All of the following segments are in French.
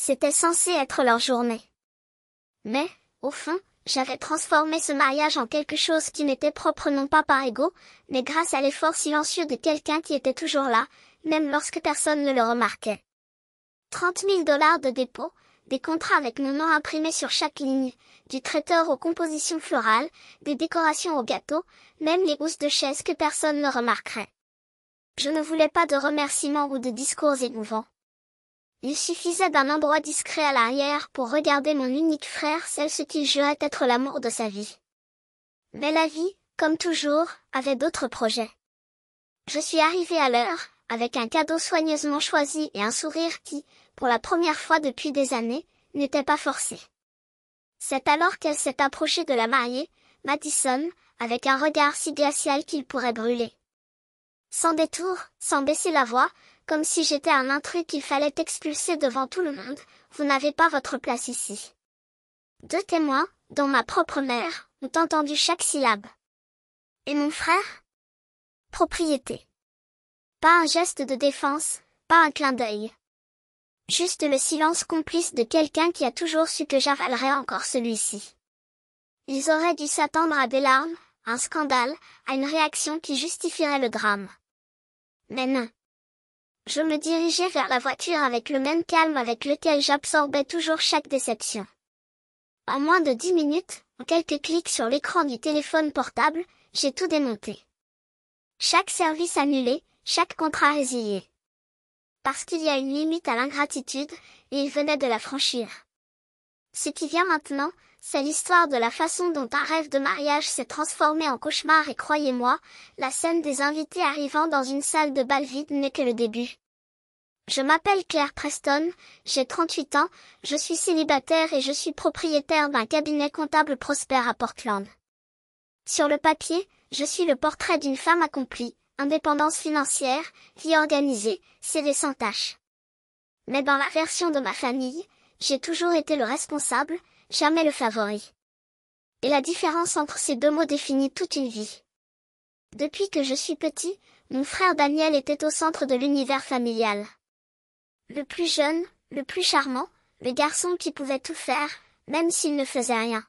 C'était censé être leur journée. Mais, au fond, j'avais transformé ce mariage en quelque chose qui m'était propre non pas par ego, mais grâce à l'effort silencieux de quelqu'un qui était toujours là, même lorsque personne ne le remarquait. 30 000 $ de dépôt, des contrats avec mon nom imprimé sur chaque ligne, du traiteur aux compositions florales, des décorations au gâteau, même les housses de chaise que personne ne remarquerait. Je ne voulais pas de remerciements ou de discours émouvants. Il suffisait d'un endroit discret à l'arrière pour regarder mon unique frère celle ce qu'il jurait être l'amour de sa vie. Mais la vie, comme toujours, avait d'autres projets. Je suis arrivée à l'heure, avec un cadeau soigneusement choisi et un sourire qui, pour la première fois depuis des années, n'était pas forcé. C'est alors qu'elle s'est approchée de la mariée, Madison, avec un regard si glacial qu'il pourrait brûler. Sans détour, sans baisser la voix, comme si j'étais un intrus qu'il fallait expulser devant tout le monde, vous n'avez pas votre place ici. 2 témoins, dont ma propre mère, ont entendu chaque syllabe. Et mon frère? Propriété. Pas un geste de défense, pas un clin d'œil. Juste le silence complice de quelqu'un qui a toujours su que j'avalerais encore celui-ci. Ils auraient dû s'attendre à des larmes, à un scandale, à une réaction qui justifierait le drame. Mais non. Je me dirigeais vers la voiture avec le même calme avec lequel j'absorbais toujours chaque déception. En moins de 10 minutes, en quelques clics sur l'écran du téléphone portable, j'ai tout démonté. Chaque service annulé, chaque contrat résilié. Parce qu'il y a une limite à l'ingratitude, et il venait de la franchir. Ce qui vient maintenant, c'est l'histoire de la façon dont un rêve de mariage s'est transformé en cauchemar et croyez-moi, la scène des invités arrivant dans une salle de bal vide n'est que le début. Je m'appelle Claire Preston, j'ai 38 ans, je suis célibataire et je suis propriétaire d'un cabinet comptable prospère à Portland. Sur le papier, je suis le portrait d'une femme accomplie, indépendance financière, vie organisée, CV sans tâche. Mais dans la version de ma famille, j'ai toujours été le responsable, jamais le favori. Et la différence entre ces deux mots définit toute une vie. Depuis que je suis petit, mon frère Daniel était au centre de l'univers familial. Le plus jeune, le plus charmant, le garçon qui pouvait tout faire, même s'il ne faisait rien.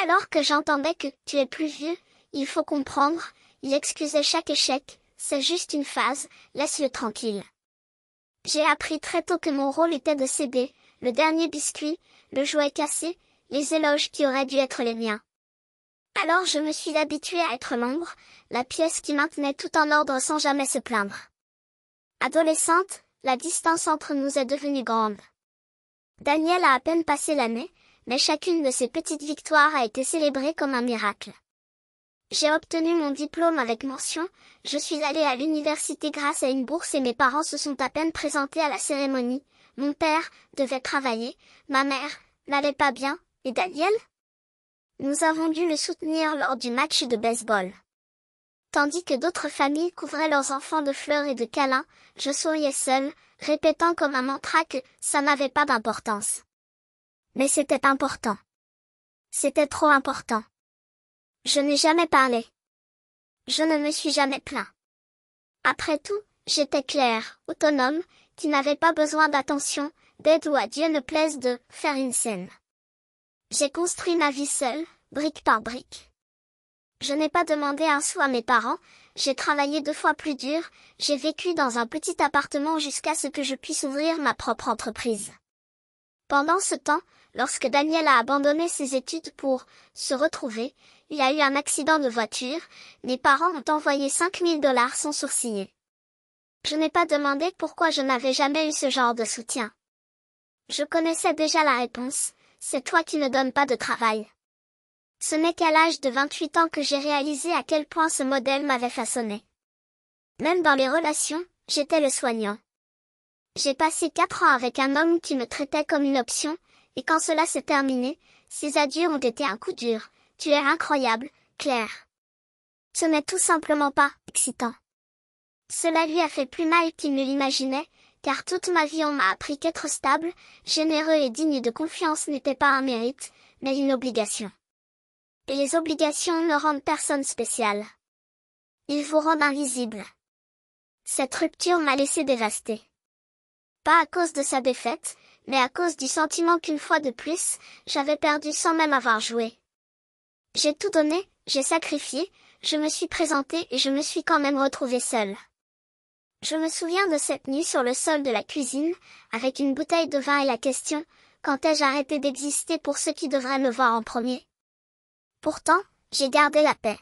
Alors que j'entendais que « tu es plus vieux, il faut comprendre », il excusait chaque échec, c'est juste une phase, laisse-le tranquille. J'ai appris très tôt que mon rôle était de céder, le dernier biscuit, le jouet cassé, les éloges qui auraient dû être les miens. Alors je me suis habituée à être l'ombre, la pièce qui maintenait tout en ordre sans jamais se plaindre. Adolescente, la distance entre nous est devenue grande. Daniel a à peine passé l'année, mais chacune de ces petites victoires a été célébrée comme un miracle. J'ai obtenu mon diplôme avec mention, je suis allée à l'université grâce à une bourse et mes parents se sont à peine présentés à la cérémonie. Mon père devait travailler, ma mère n'allait pas bien, et Daniel? Nous avons dû le soutenir lors du match de baseball. Tandis que d'autres familles couvraient leurs enfants de fleurs et de câlins, je souriais seule, répétant comme un mantra que ça n'avait pas d'importance. Mais c'était important. C'était trop important. Je n'ai jamais parlé. Je ne me suis jamais plaint. Après tout, j'étais Claire, autonome, qui n'avait pas besoin d'attention, d'aide ou à Dieu ne plaise de faire une scène. J'ai construit ma vie seule, brique par brique. Je n'ai pas demandé un sou à mes parents, j'ai travaillé 2 fois plus dur, j'ai vécu dans un petit appartement jusqu'à ce que je puisse ouvrir ma propre entreprise. Pendant ce temps, lorsque Daniel a abandonné ses études pour se retrouver, il y a eu un accident de voiture, mes parents ont envoyé 5 000 $ sans sourciller. Je n'ai pas demandé pourquoi je n'avais jamais eu ce genre de soutien. Je connaissais déjà la réponse, c'est toi qui ne donnes pas de travail. Ce n'est qu'à l'âge de 28 ans que j'ai réalisé à quel point ce modèle m'avait façonné. Même dans les relations, j'étais le soignant. J'ai passé 4 ans avec un homme qui me traitait comme une option, et quand cela s'est terminé, ses adieux ont été un coup dur. Tu es incroyable, Claire. Ce n'est tout simplement pas excitant. Cela lui a fait plus mal qu'il ne l'imaginait, car toute ma vie on m'a appris qu'être stable, généreux et digne de confiance n'était pas un mérite, mais une obligation. Et les obligations ne rendent personne spécial. Ils vous rendent invisible. Cette rupture m'a laissé dévastée. Pas à cause de sa défaite, mais à cause du sentiment qu'une fois de plus, j'avais perdu sans même avoir joué. J'ai tout donné, j'ai sacrifié, je me suis présentée et je me suis quand même retrouvée seule. Je me souviens de cette nuit sur le sol de la cuisine, avec une bouteille de vin et la question, quand ai-je arrêté d'exister pour ceux qui devraient me voir en premier? Pourtant, j'ai gardé la paix.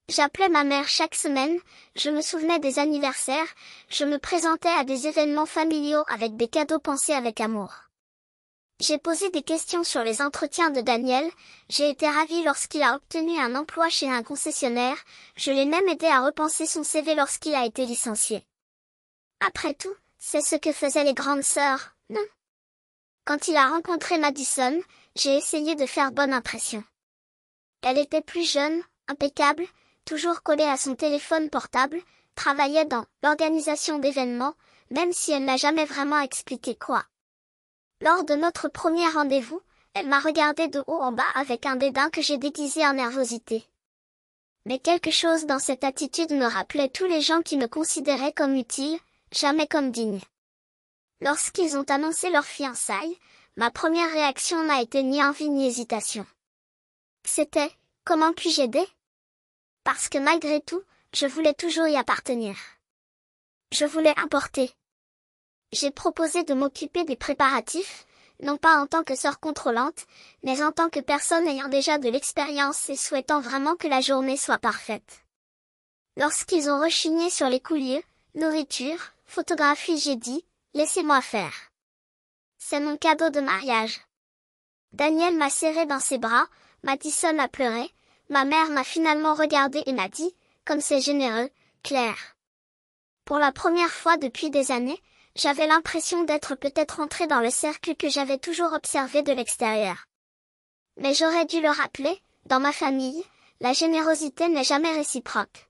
J'appelais ma mère chaque semaine, je me souvenais des anniversaires, je me présentais à des événements familiaux avec des cadeaux pensés avec amour. J'ai posé des questions sur les entretiens de Daniel, j'ai été ravie lorsqu'il a obtenu un emploi chez un concessionnaire, je l'ai même aidé à repenser son CV lorsqu'il a été licencié. Après tout, c'est ce que faisaient les grandes sœurs, non? Quand il a rencontré Madison, j'ai essayé de faire bonne impression. Elle était plus jeune, impeccable, toujours collée à son téléphone portable, travaillait dans l'organisation d'événements, même si elle n'a jamais vraiment expliqué quoi. Lors de notre premier rendez-vous, elle m'a regardé de haut en bas avec un dédain que j'ai déguisé en nervosité. Mais quelque chose dans cette attitude me rappelait tous les gens qui me considéraient comme utile, jamais comme digne. Lorsqu'ils ont annoncé leur fiançailles, ma première réaction n'a été ni envie ni hésitation. C'était « Comment puis-je aider ?» Parce que malgré tout, je voulais toujours y appartenir. Je voulais importer. J'ai proposé de m'occuper des préparatifs, non pas en tant que sœur contrôlante, mais en tant que personne ayant déjà de l'expérience et souhaitant vraiment que la journée soit parfaite. Lorsqu'ils ont rechigné sur les couliers, nourriture, photographie, j'ai dit, laissez-moi faire. C'est mon cadeau de mariage. Daniel m'a serré dans ses bras, Madison a pleuré, ma mère m'a finalement regardé et m'a dit, comme c'est généreux, Claire. Pour la première fois depuis des années, j'avais l'impression d'être peut-être entrée dans le cercle que j'avais toujours observé de l'extérieur. Mais j'aurais dû le rappeler, dans ma famille, la générosité n'est jamais réciproque.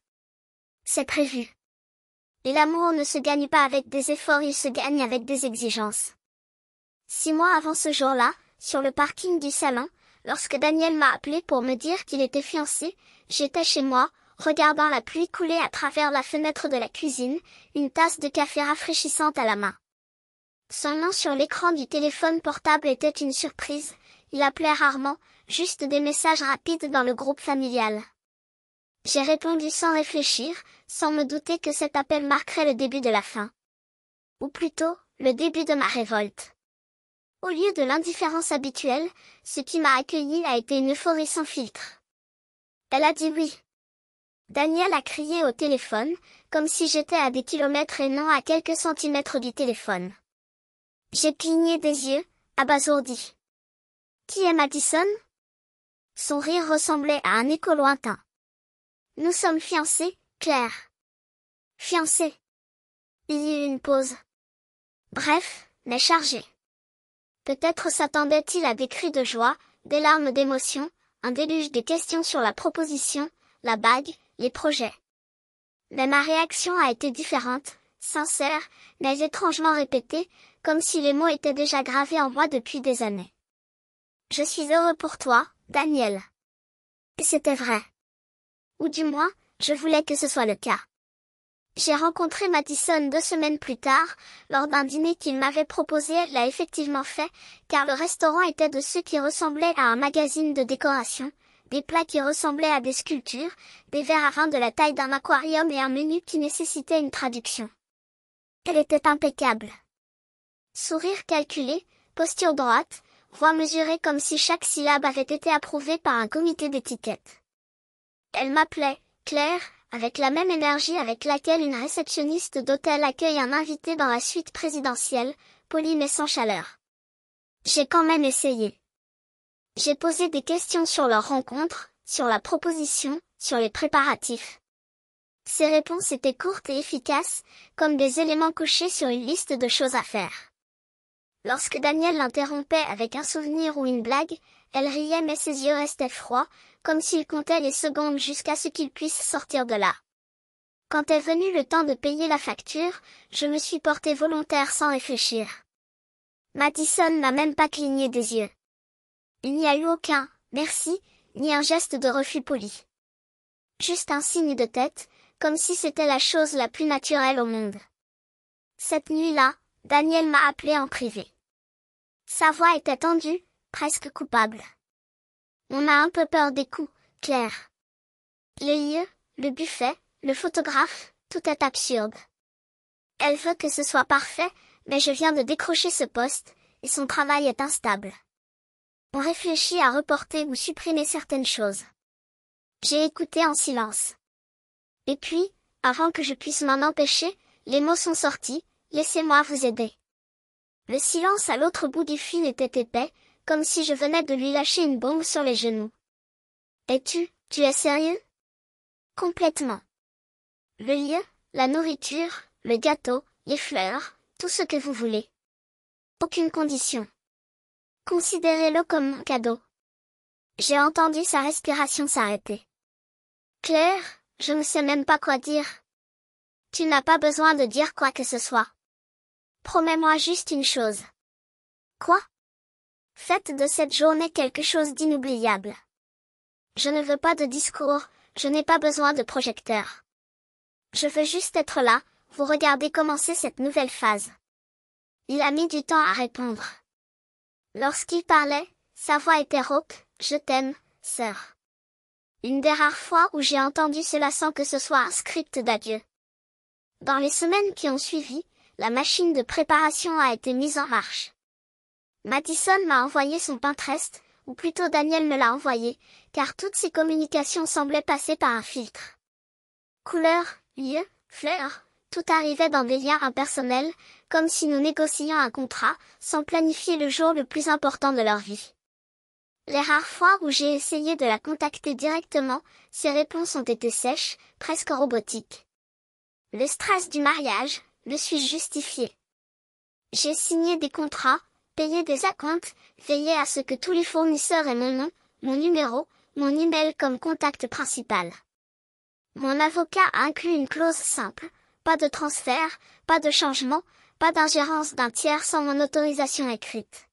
C'est prévu. Et l'amour ne se gagne pas avec des efforts, il se gagne avec des exigences. 6 mois avant ce jour-là, sur le parking du salon, lorsque Daniel m'a appelé pour me dire qu'il était fiancé, j'étais chez moi, regardant la pluie couler à travers la fenêtre de la cuisine, une tasse de café rafraîchissante à la main. Son nom sur l'écran du téléphone portable était une surprise, il appelait rarement, juste des messages rapides dans le groupe familial. J'ai répondu sans réfléchir, sans me douter que cet appel marquerait le début de la fin. Ou plutôt, le début de ma révolte. Au lieu de l'indifférence habituelle, ce qui m'a accueilli a été une euphorie sans filtre. Elle a dit oui. Daniel a crié au téléphone, comme si j'étais à des kilomètres et non à quelques centimètres du téléphone. J'ai cligné des yeux, abasourdi. Qui est Madison? Son rire ressemblait à un écho lointain. Nous sommes fiancés, Claire. Fiancés. Il y eut une pause. Bref, mais chargé. Peut-être s'attendait-il à des cris de joie, des larmes d'émotion, un déluge de questions sur la proposition, la bague, les projets. Mais ma réaction a été différente, sincère, mais étrangement répétée, comme si les mots étaient déjà gravés en moi depuis des années. Je suis heureux pour toi, Daniel. Et c'était vrai. Ou du moins, je voulais que ce soit le cas. J'ai rencontré Madison 2 semaines plus tard, lors d'un dîner qu'il m'avait proposé. Elle l'a effectivement fait, car le restaurant était de ceux qui ressemblaient à un magazine de décoration, des plats qui ressemblaient à des sculptures, des verres à vin de la taille d'un aquarium et un menu qui nécessitait une traduction. Elle était impeccable. Sourire calculé, posture droite, voix mesurée comme si chaque syllabe avait été approuvée par un comité d'étiquette. Elle m'appelait Claire, avec la même énergie avec laquelle une réceptionniste d'hôtel accueille un invité dans la suite présidentielle, polie mais sans chaleur. J'ai quand même essayé. J'ai posé des questions sur leur rencontre, sur la proposition, sur les préparatifs. Ces réponses étaient courtes et efficaces, comme des éléments cochés sur une liste de choses à faire. Lorsque Daniel l'interrompait avec un souvenir ou une blague, elle riait mais ses yeux restaient froids, comme s'il comptait les secondes jusqu'à ce qu'il puisse sortir de là. Quand est venu le temps de payer la facture, je me suis portée volontaire sans réfléchir. Madison n'a même pas cligné des yeux. Il n'y a eu aucun « merci » ni un geste de refus poli. Juste un signe de tête, comme si c'était la chose la plus naturelle au monde. Cette nuit-là, Daniel m'a appelé en privé. Sa voix était tendue, presque coupable. On a un peu peur des coups, Claire. Le lieu, le buffet, le photographe, tout est absurde. Elle veut que ce soit parfait, mais je viens de décrocher ce poste, et son travail est instable. On réfléchit à reporter ou supprimer certaines choses. J'ai écouté en silence. Et puis, avant que je puisse m'en empêcher, les mots sont sortis, laissez-moi vous aider. Le silence à l'autre bout du fil était épais, comme si je venais de lui lâcher une bombe sur les genoux. Et tu es sérieux? Complètement. Le lieu, la nourriture, le gâteau, les fleurs, tout ce que vous voulez. Aucune condition. Considérez-le comme un cadeau. J'ai entendu sa respiration s'arrêter. Claire, je ne sais même pas quoi dire. Tu n'as pas besoin de dire quoi que ce soit. Promets-moi juste une chose. Quoi? Faites de cette journée quelque chose d'inoubliable. Je ne veux pas de discours, je n'ai pas besoin de projecteur. Je veux juste être là, vous regarder commencer cette nouvelle phase. Il a mis du temps à répondre. Lorsqu'il parlait, sa voix était rauque, je t'aime, sœur. Une des rares fois où j'ai entendu cela sans que ce soit un script d'adieu. Dans les semaines qui ont suivi, la machine de préparation a été mise en marche. Madison m'a envoyé son Pinterest, ou plutôt Daniel me l'a envoyé, car toutes ces communications semblaient passer par un filtre. Couleurs, lieux, fleurs, tout arrivait dans des liens impersonnels, comme si nous négocions un contrat, sans planifier le jour le plus important de leur vie. Les rares fois où j'ai essayé de la contacter directement, ses réponses ont été sèches, presque robotiques. Le stress du mariage, le suis-je justifié? J'ai signé des contrats, payé des acomptes, veillé à ce que tous les fournisseurs aient mon nom, mon numéro, mon email comme contact principal. Mon avocat a inclus une clause simple, pas de transfert, pas de changement, pas d'ingérence d'un tiers sans mon autorisation écrite.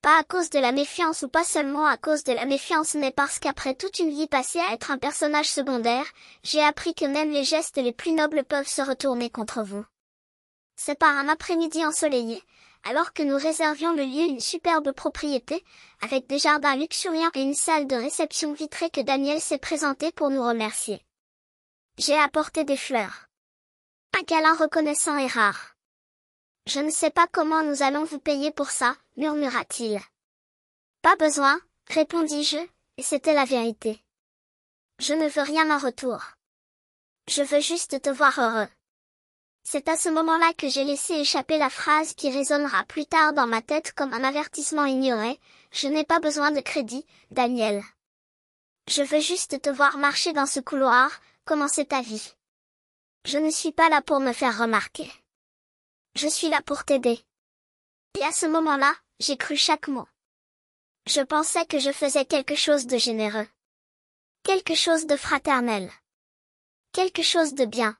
Pas à cause de la méfiance ou pas seulement à cause de la méfiance mais parce qu'après toute une vie passée à être un personnage secondaire, j'ai appris que même les gestes les plus nobles peuvent se retourner contre vous. C'est par un après-midi ensoleillé, alors que nous réservions le lieu une superbe propriété, avec des jardins luxuriants et une salle de réception vitrée que Daniel s'est présenté pour nous remercier. J'ai apporté des fleurs. Un câlin reconnaissant et rare. Je ne sais pas comment nous allons vous payer pour ça, murmura-t-il. Pas besoin, répondis-je, et c'était la vérité. Je ne veux rien en retour. Je veux juste te voir heureux. C'est à ce moment-là que j'ai laissé échapper la phrase qui résonnera plus tard dans ma tête comme un avertissement ignoré, je n'ai pas besoin de crédit, Daniel. Je veux juste te voir marcher dans ce couloir, commencer ta vie. Je ne suis pas là pour me faire remarquer. Je suis là pour t'aider. Et à ce moment-là, j'ai cru chaque mot. Je pensais que je faisais quelque chose de généreux. Quelque chose de fraternel. Quelque chose de bien.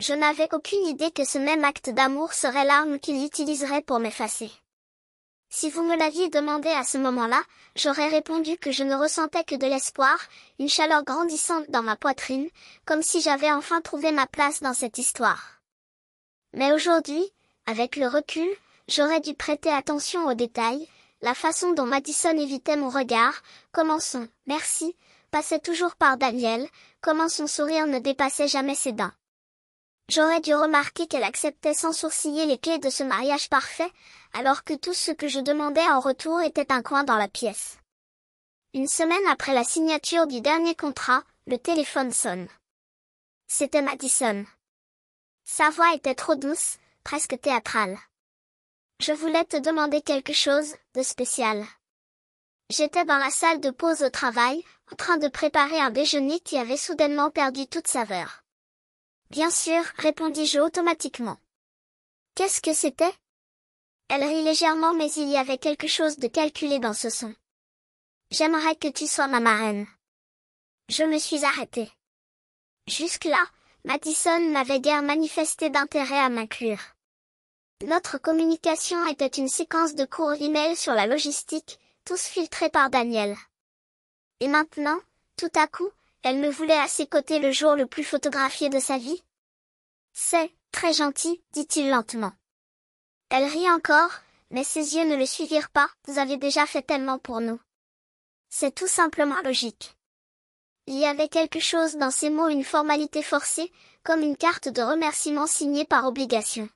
Je n'avais aucune idée que ce même acte d'amour serait l'arme qu'il utiliserait pour m'effacer. Si vous me l'aviez demandé à ce moment-là, j'aurais répondu que je ne ressentais que de l'espoir, une chaleur grandissante dans ma poitrine, comme si j'avais enfin trouvé ma place dans cette histoire. Mais aujourd'hui, avec le recul, j'aurais dû prêter attention aux détails, la façon dont Madison évitait mon regard, comment son « merci » passait toujours par Daniel, comment son sourire ne dépassait jamais ses dents. J'aurais dû remarquer qu'elle acceptait sans sourciller les clés de ce mariage parfait, alors que tout ce que je demandais en retour était un coin dans la pièce. Une semaine après la signature du dernier contrat, le téléphone sonne. C'était Madison. Sa voix était trop douce, presque théâtrale. Je voulais te demander quelque chose de spécial. J'étais dans la salle de pause au travail, en train de préparer un déjeuner qui avait soudainement perdu toute saveur. Bien sûr, répondis-je automatiquement. Qu'est-ce que c'était? Elle rit légèrement mais il y avait quelque chose de calculé dans ce son. J'aimerais que tu sois ma marraine. Je me suis arrêtée. Jusque-là, Madison n'avait guère manifesté d'intérêt à m'inclure. Notre communication était une séquence de courts emails sur la logistique, tous filtrés par Daniel. Et maintenant, tout à coup, elle me voulait à ses côtés le jour le plus photographié de sa vie. C'est très gentil, dit-il lentement. Elle rit encore, Mais ses yeux ne le suivirent pas, vous avez déjà fait tellement pour nous. C'est tout simplement logique. Il y avait quelque chose dans ces mots, une formalité forcée, comme une carte de remerciement signée par obligation.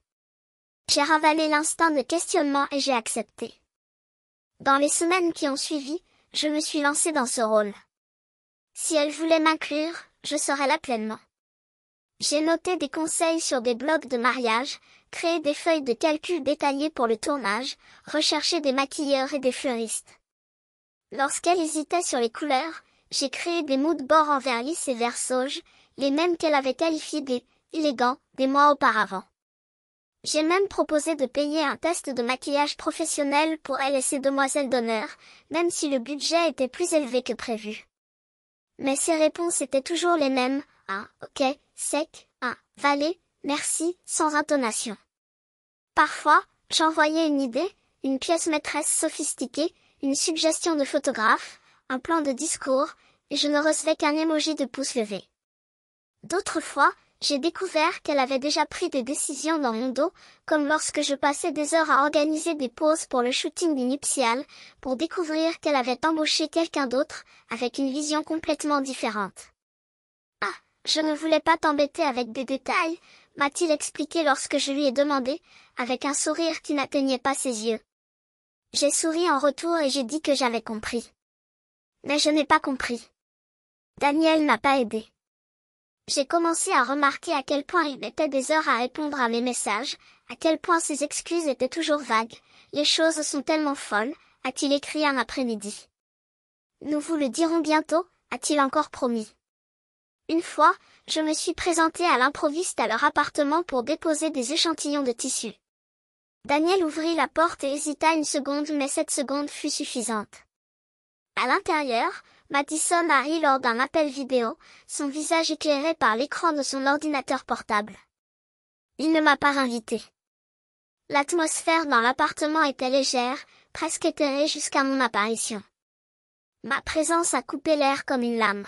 J'ai ravalé l'instinct de questionnement et j'ai accepté. Dans les semaines qui ont suivi, je me suis lancée dans ce rôle. Si elle voulait m'inclure, je serais là pleinement. J'ai noté des conseils sur des blogs de mariage, créé des feuilles de calcul détaillées pour le tournage, recherché des maquilleurs et des fleuristes. Lorsqu'elle hésitait sur les couleurs, j'ai créé des mood boards en verre lisse et vert sauge, les mêmes qu'elle avait qualifiés d'élégants des mois auparavant. J'ai même proposé de payer un test de maquillage professionnel pour elle et ses demoiselles d'honneur, même si le budget était plus élevé que prévu. Mais ses réponses étaient toujours les mêmes, un « ok », sec, un « valé », merci, sans intonation. Parfois, j'envoyais une idée, une pièce maîtresse sophistiquée, une suggestion de photographe, un plan de discours, et je ne recevais qu'un emoji de pouce levé. D'autres fois, j'ai découvert qu'elle avait déjà pris des décisions dans mon dos, comme lorsque je passais des heures à organiser des pauses pour le shooting du nuptial, pour découvrir qu'elle avait embauché quelqu'un d'autre, avec une vision complètement différente. « Ah, je ne voulais pas t'embêter avec des détails », m'a-t-il expliqué lorsque je lui ai demandé, avec un sourire qui n'atteignait pas ses yeux. J'ai souri en retour et j'ai dit que j'avais compris. Mais je n'ai pas compris. Daniel n'a pas aidé. J'ai commencé à remarquer à quel point il mettait des heures à répondre à mes messages, à quel point ses excuses étaient toujours vagues. Les choses sont tellement folles, a-t-il écrit un après-midi. Nous vous le dirons bientôt, a-t-il encore promis. Une fois, je me suis présentée à l'improviste à leur appartement pour déposer des échantillons de tissu. Daniel ouvrit la porte et hésita une seconde, mais cette seconde fut suffisante. À l'intérieur, Madison a ri lors d'un appel vidéo, son visage éclairé par l'écran de son ordinateur portable. Il ne m'a pas invité. L'atmosphère dans l'appartement était légère, presque éthérée jusqu'à mon apparition. Ma présence a coupé l'air comme une lame.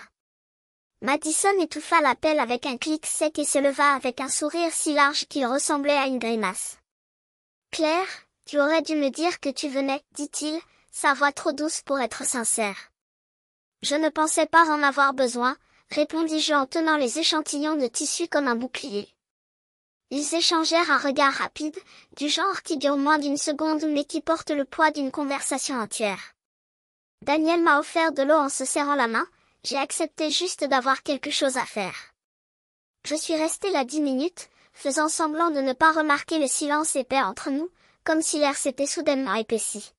Madison étouffa l'appel avec un clic sec et se leva avec un sourire si large qu'il ressemblait à une grimace. « Claire, tu aurais dû me dire que tu venais, dit-il, sa voix trop douce pour être sincère. »« Je ne pensais pas en avoir besoin, » répondis-je en tenant les échantillons de tissu comme un bouclier. Ils échangèrent un regard rapide, du genre qui dure moins d'une seconde mais qui porte le poids d'une conversation entière. Daniel m'a offert de l'eau en se serrant la main, j'ai accepté juste d'avoir quelque chose à faire. Je suis restée là 10 minutes, faisant semblant de ne pas remarquer le silence épais entre nous, comme si l'air s'était soudainement épaissi.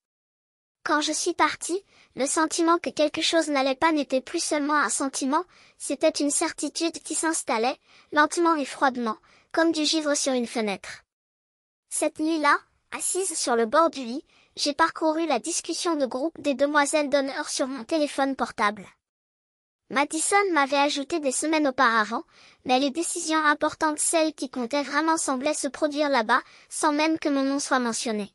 Quand je suis partie, le sentiment que quelque chose n'allait pas n'était plus seulement un sentiment, c'était une certitude qui s'installait, lentement et froidement, comme du givre sur une fenêtre. Cette nuit-là, assise sur le bord du lit, j'ai parcouru la discussion de groupe des demoiselles d'honneur sur mon téléphone portable. Madison m'avait ajouté des semaines auparavant, mais les décisions importantes, celles qui comptaient vraiment, semblaient se produire là-bas, sans même que mon nom soit mentionné.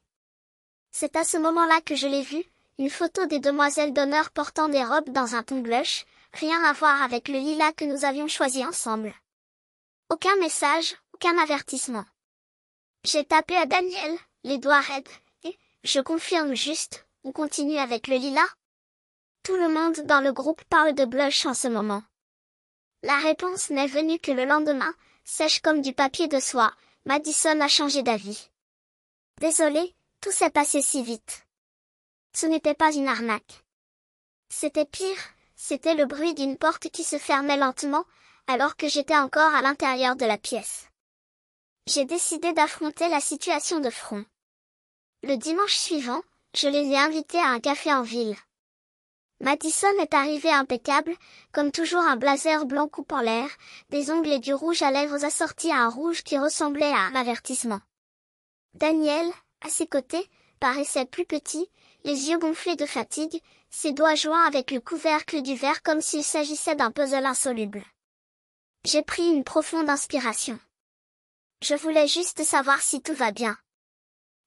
C'est à ce moment-là que je l'ai vue, une photo des demoiselles d'honneur portant des robes dans un ton blush, rien à voir avec le lilas que nous avions choisi ensemble. Aucun message, aucun avertissement. J'ai tapé à Daniel, les doigts raides, et, je confirme juste, on continue avec le lilas? Tout le monde dans le groupe parle de blush en ce moment. La réponse n'est venue que le lendemain, sèche comme du papier de soie, Madison a changé d'avis. Désolée, tout s'est passé si vite. Ce n'était pas une arnaque. C'était pire, c'était le bruit d'une porte qui se fermait lentement, alors que j'étais encore à l'intérieur de la pièce. J'ai décidé d'affronter la situation de front. Le dimanche suivant, je les ai invités à un café en ville. Madison est arrivée impeccable, comme toujours un blazer blanc coupant l'air, des ongles et du rouge à lèvres assortis à un rouge qui ressemblait à un avertissement. Daniel, à ses côtés, paraissait plus petit, les yeux gonflés de fatigue, ses doigts joints avec le couvercle du verre comme s'il s'agissait d'un puzzle insoluble. J'ai pris une profonde inspiration. Je voulais juste savoir si tout va bien.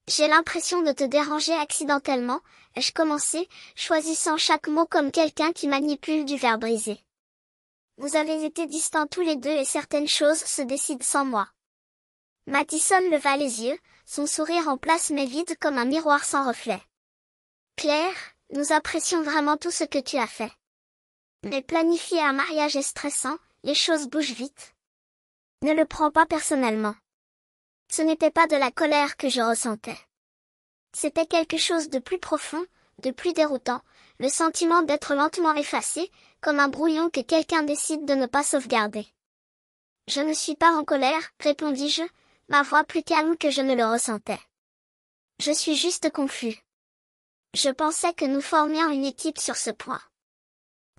J'ai l'impression de te déranger accidentellement, ai-je commencé, choisissant chaque mot comme quelqu'un qui manipule du verre brisé. Vous avez été distants tous les deux et certaines choses se décident sans moi. Madison leva les yeux, son sourire en place mais vide comme un miroir sans reflet. Claire, nous apprécions vraiment tout ce que tu as fait. Mais planifier un mariage est stressant, les choses bougent vite. Ne le prends pas personnellement. Ce n'était pas de la colère que je ressentais. C'était quelque chose de plus profond, de plus déroutant, le sentiment d'être lentement effacé, comme un brouillon que quelqu'un décide de ne pas sauvegarder. Je ne suis pas en colère, répondis-je, ma voix plus calme que je ne le ressentais. Je suis juste confus. Je pensais que nous formions une équipe sur ce point.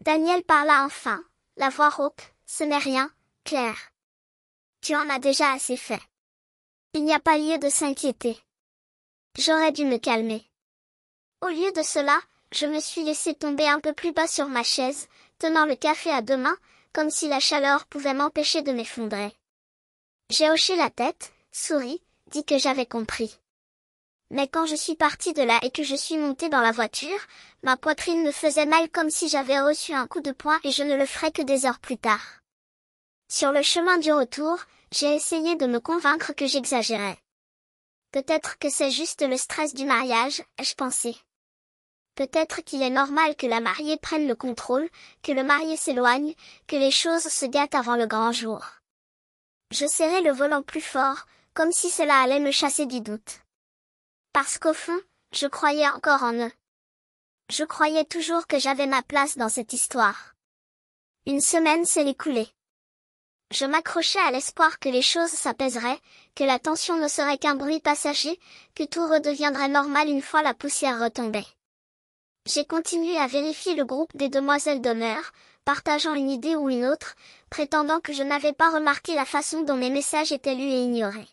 Daniel parla enfin, la voix rauque, ce n'est rien, Claire. Tu en as déjà assez fait. Il n'y a pas lieu de s'inquiéter. J'aurais dû me calmer. Au lieu de cela, je me suis laissé tomber un peu plus bas sur ma chaise, tenant le café à deux mains, comme si la chaleur pouvait m'empêcher de m'effondrer. J'ai hoché la tête, souri, dit que j'avais compris. Mais quand je suis partie de là et que je suis montée dans la voiture, ma poitrine me faisait mal comme si j'avais reçu un coup de poing et je ne le ferais que des heures plus tard. Sur le chemin du retour, j'ai essayé de me convaincre que j'exagérais. Peut-être que c'est juste le stress du mariage, ai-je pensé. Peut-être qu'il est normal que la mariée prenne le contrôle, que le marié s'éloigne, que les choses se gâtent avant le grand jour. Je serrai le volant plus fort, comme si cela allait me chasser du doute. Parce qu'au fond, je croyais encore en eux. Je croyais toujours que j'avais ma place dans cette histoire. Une semaine s'est écoulée. Je m'accrochais à l'espoir que les choses s'apaiseraient, que la tension ne serait qu'un bruit passager, que tout redeviendrait normal une fois la poussière retombée. J'ai continué à vérifier le groupe des demoiselles d'honneur, partageant une idée ou une autre, prétendant que je n'avais pas remarqué la façon dont mes messages étaient lus et ignorés.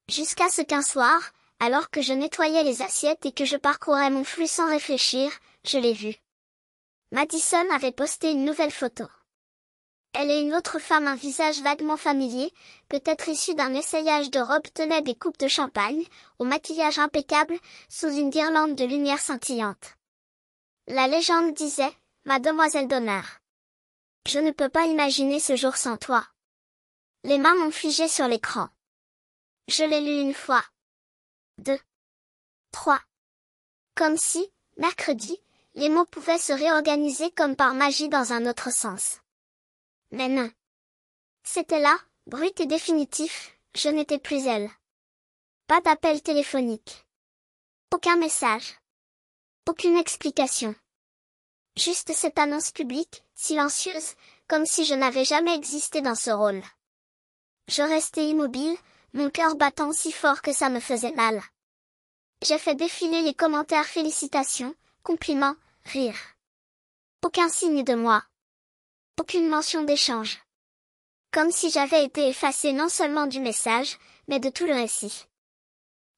Jusqu'à ce qu'un soir, alors que je nettoyais les assiettes et que je parcourais mon flux sans réfléchir, je l'ai vue. Madison avait posté une nouvelle photo. Elle et une autre femme un visage vaguement familier, peut-être issu d'un essayage de robe tenaient des coupes de champagne, au maquillage impeccable, sous une guirlande de lumière scintillante. La légende disait, Mademoiselle d'honneur. Je ne peux pas imaginer ce jour sans toi. Les mains m'ont figé sur l'écran. Je l'ai lu une fois. 2. 3. Comme si, mercredi, les mots pouvaient se réorganiser comme par magie dans un autre sens. Mais non. C'était là, brut et définitif, je n'étais plus elle. Pas d'appel téléphonique. Aucun message. Aucune explication. Juste cette annonce publique, silencieuse, comme si je n'avais jamais existé dans ce rôle. Je restais immobile, mon cœur battant si fort que ça me faisait mal. J'ai fait défiler les commentaires félicitations, compliments, rires. Aucun signe de moi. Aucune mention d'échange. Comme si j'avais été effacée non seulement du message, mais de tout le récit.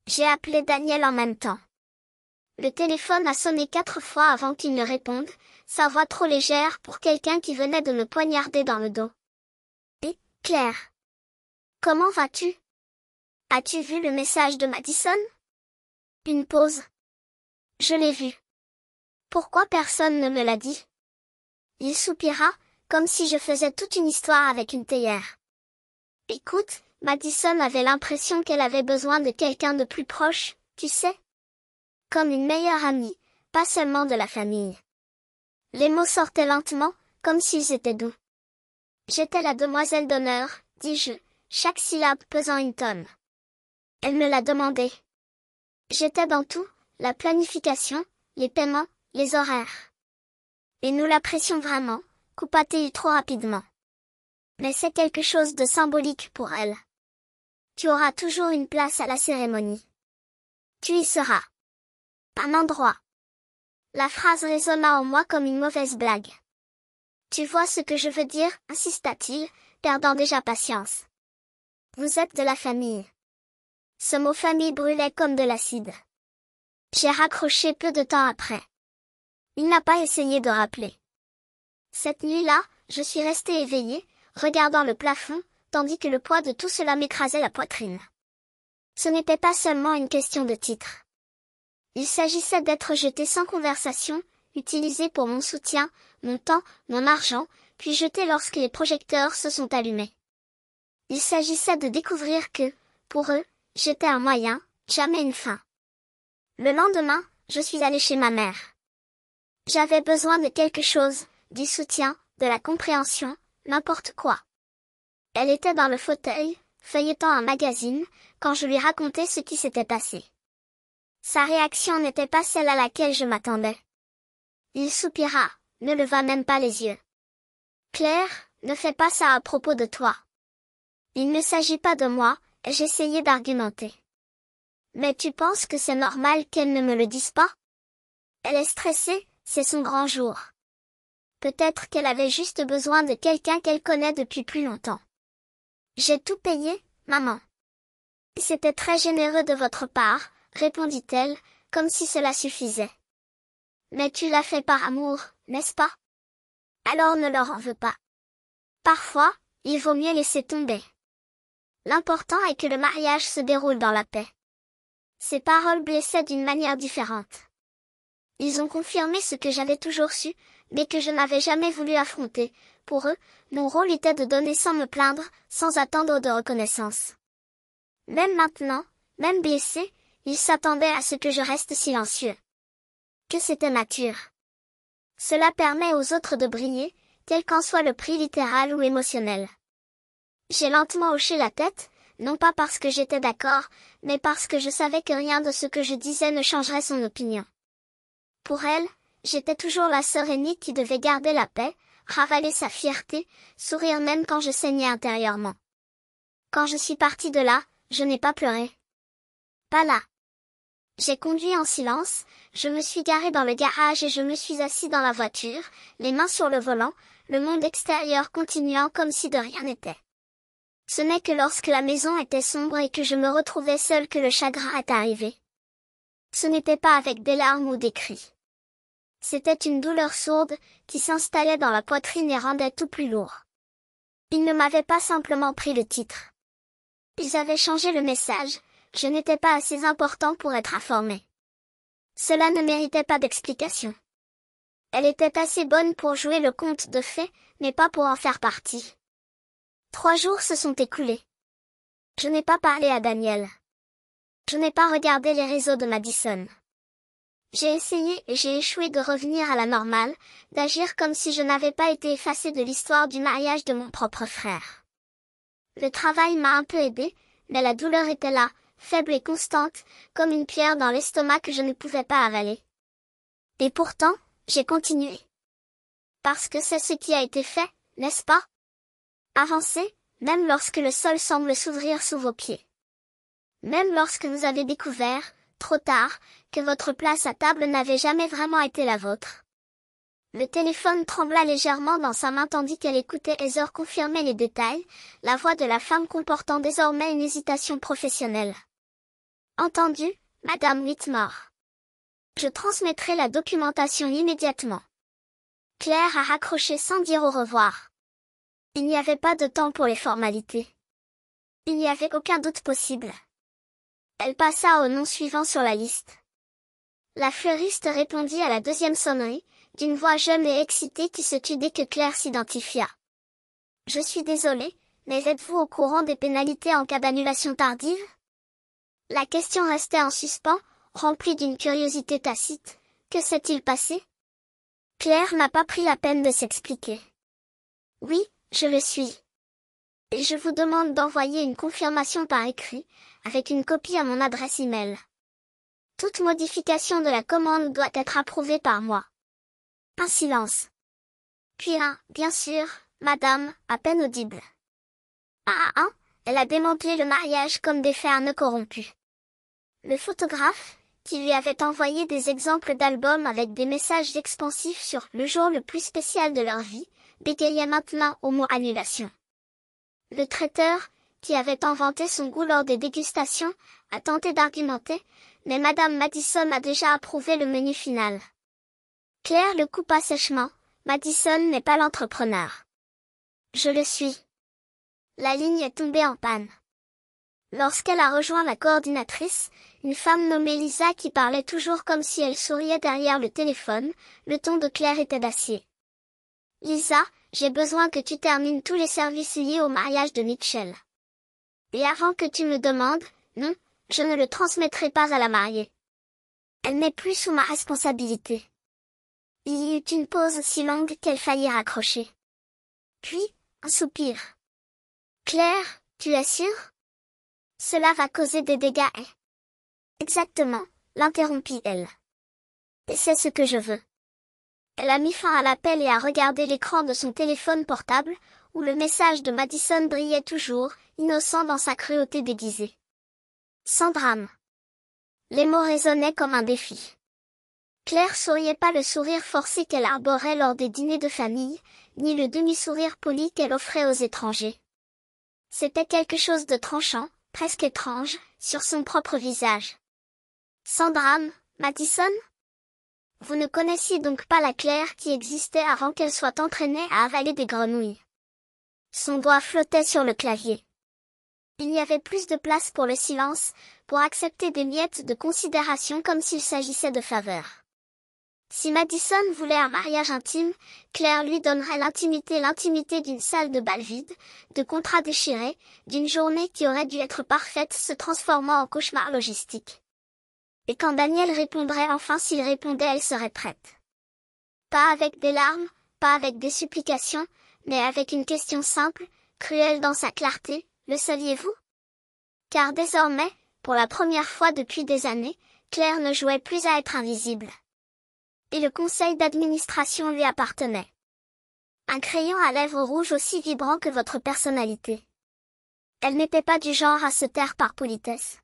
J'ai appelé Daniel en même temps. Le téléphone a sonné 4 fois avant qu'il ne réponde, sa voix trop légère pour quelqu'un qui venait de me poignarder dans le dos. Et, Claire. Comment vas-tu? As-tu vu le message de Madison? Une pause. Je l'ai vu. Pourquoi personne ne me l'a dit? Il soupira, comme si je faisais toute une histoire avec une théière. Écoute, Madison avait l'impression qu'elle avait besoin de quelqu'un de plus proche, tu sais? Comme une meilleure amie, pas seulement de la famille. Les mots sortaient lentement, comme s'ils étaient doux. J'étais la demoiselle d'honneur, dis-je, chaque syllabe pesant une tonne. Elle me l'a demandé. J'étais dans tout, la planification, les paiements, les horaires. Et nous l'apprécions vraiment, coupa-t-il trop rapidement. Mais c'est quelque chose de symbolique pour elle. Tu auras toujours une place à la cérémonie. Tu y seras. Un endroit. La phrase résonna en moi comme une mauvaise blague. Tu vois ce que je veux dire, insista-t-il, perdant déjà patience. Vous êtes de la famille. Ce mot famille brûlait comme de l'acide. J'ai raccroché peu de temps après. Il n'a pas essayé de rappeler. Cette nuit-là, je suis restée éveillée, regardant le plafond, tandis que le poids de tout cela m'écrasait la poitrine. Ce n'était pas seulement une question de titre. Il s'agissait d'être jeté sans conversation, utilisé pour mon soutien, mon temps, mon argent, puis jeté lorsque les projecteurs se sont allumés. Il s'agissait de découvrir que, pour eux, j'étais un moyen, jamais une fin. Le lendemain, je suis allée chez ma mère. J'avais besoin de quelque chose, du soutien, de la compréhension, n'importe quoi. Elle était dans le fauteuil, feuilletant un magazine, quand je lui racontais ce qui s'était passé. Sa réaction n'était pas celle à laquelle je m'attendais. Il soupira, ne leva même pas les yeux. Claire, ne fais pas ça à propos de toi. Il ne s'agit pas de moi, j'essayais d'argumenter. Mais tu penses que c'est normal qu'elle ne me le dise pas? Elle est stressée, c'est son grand jour. Peut-être qu'elle avait juste besoin de quelqu'un qu'elle connaît depuis plus longtemps. J'ai tout payé, maman. C'était très généreux de votre part, répondit-elle, comme si cela suffisait. Mais tu l'as fait par amour, n'est-ce pas? Alors ne leur en veux pas. Parfois, il vaut mieux laisser tomber. L'important est que le mariage se déroule dans la paix. Ces paroles blessaient d'une manière différente. Ils ont confirmé ce que j'avais toujours su, mais que je n'avais jamais voulu affronter. Pour eux, mon rôle était de donner sans me plaindre, sans attendre de reconnaissance. Même maintenant, même blessé, ils s'attendaient à ce que je reste silencieux. Que c'était nature. Cela permet aux autres de briller, quel qu'en soit le prix littéral ou émotionnel. J'ai lentement hoché la tête, non pas parce que j'étais d'accord, mais parce que je savais que rien de ce que je disais ne changerait son opinion. Pour elle, j'étais toujours la sœur aînée qui devait garder la paix, ravaler sa fierté, sourire même quand je saignais intérieurement. Quand je suis partie de là, je n'ai pas pleuré. Pas là. J'ai conduit en silence, je me suis garée dans le garage et je me suis assis dans la voiture, les mains sur le volant, le monde extérieur continuant comme si de rien n'était. Ce n'est que lorsque la maison était sombre et que je me retrouvais seule que le chagrin est arrivé. Ce n'était pas avec des larmes ou des cris. C'était une douleur sourde, qui s'installait dans la poitrine et rendait tout plus lourd. Ils ne m'avaient pas simplement pris le titre. Ils avaient changé le message, je n'étais pas assez important pour être informée. Cela ne méritait pas d'explication. Elle était assez bonne pour jouer le conte de fées, mais pas pour en faire partie. 3 jours se sont écoulés. Je n'ai pas parlé à Daniel. Je n'ai pas regardé les réseaux de Madison. J'ai essayé et j'ai échoué de revenir à la normale, d'agir comme si je n'avais pas été effacée de l'histoire du mariage de mon propre frère. Le travail m'a un peu aidée, mais la douleur était là, faible et constante, comme une pierre dans l'estomac que je ne pouvais pas avaler. Et pourtant, j'ai continué. Parce que c'est ce qui a été fait, n'est-ce pas? Avancer, même lorsque le sol semble s'ouvrir sous vos pieds. Même lorsque vous avez découvert, trop tard, que votre place à table n'avait jamais vraiment été la vôtre. Le téléphone trembla légèrement dans sa main tandis qu'elle écoutait Heather confirmer les détails, la voix de la femme comportant désormais une hésitation professionnelle. Entendu, Madame Whitmore. Je transmettrai la documentation immédiatement. Claire a raccroché sans dire au revoir. Il n'y avait pas de temps pour les formalités. Il n'y avait aucun doute possible. Elle passa au nom suivant sur la liste. La fleuriste répondit à la 2e sonnerie, d'une voix jeune et excitée qui se tut dès que Claire s'identifia. Je suis désolée, mais êtes-vous au courant des pénalités en cas d'annulation tardive? La question restait en suspens, remplie d'une curiosité tacite. Que s'est-il passé? Claire n'a pas pris la peine de s'expliquer. Oui, je le suis. Et je vous demande d'envoyer une confirmation par écrit, avec une copie à mon adresse email. Toute modification de la commande doit être approuvée par moi. Un silence. Puis bien sûr, madame, à peine audible. Elle a démantelé le mariage comme des faits à nœuds corrompus. Le photographe, qui lui avait envoyé des exemples d'albums avec des messages expansifs sur le jour le plus spécial de leur vie, bégayait maintenant au mot annulation. Le traiteur, qui avait inventé son goût lors des dégustations, a tenté d'argumenter, mais Madame Madison a déjà approuvé le menu final. Claire le coupa sèchement, Madison n'est pas l'entrepreneur. Je le suis. La ligne est tombée en panne. Lorsqu'elle a rejoint la coordinatrice, une femme nommée Lisa qui parlait toujours comme si elle souriait derrière le téléphone, le ton de Claire était d'acier. Lisa, j'ai besoin que tu termines tous les services liés au mariage de Mitchell. Et avant que tu me demandes, Non, je ne le transmettrai pas à la mariée. Elle n'est plus sous ma responsabilité. Il y eut une pause si longue qu'elle faillit raccrocher. Puis, un soupir. Claire, tu es sûre? Cela va causer des dégâts. Exactement, l'interrompit-elle. Et c'est ce que je veux. Elle a mis fin à l'appel et a regardé l'écran de son téléphone portable, où le message de Madison brillait toujours, innocent dans sa cruauté déguisée. Sans drame. Les mots résonnaient comme un défi. Claire souriait pas le sourire forcé qu'elle arborait lors des dîners de famille, ni le demi-sourire poli qu'elle offrait aux étrangers. C'était quelque chose de tranchant, presque étrange, sur son propre visage. Sans drame, Madison? Vous ne connaissiez donc pas la Claire qui existait avant qu'elle soit entraînée à avaler des grenouilles. Son doigt flottait sur le clavier. Il y avait plus de place pour le silence, pour accepter des miettes de considération comme s'il s'agissait de faveurs. Si Madison voulait un mariage intime, Claire lui donnerait l'intimité d'une salle de bal vide, de contrats déchirés, d'une journée qui aurait dû être parfaite se transformant en cauchemar logistique. Et quand Daniel répondrait enfin s'il répondait, elle serait prête. Pas avec des larmes, pas avec des supplications, mais avec une question simple, cruelle dans sa clarté, le saviez-vous? Car désormais, pour la première fois depuis des années, Claire ne jouait plus à être invisible. Et le conseil d'administration lui appartenait. Un crayon à lèvres rouges aussi vibrant que votre personnalité. Elle n'était pas du genre à se taire par politesse.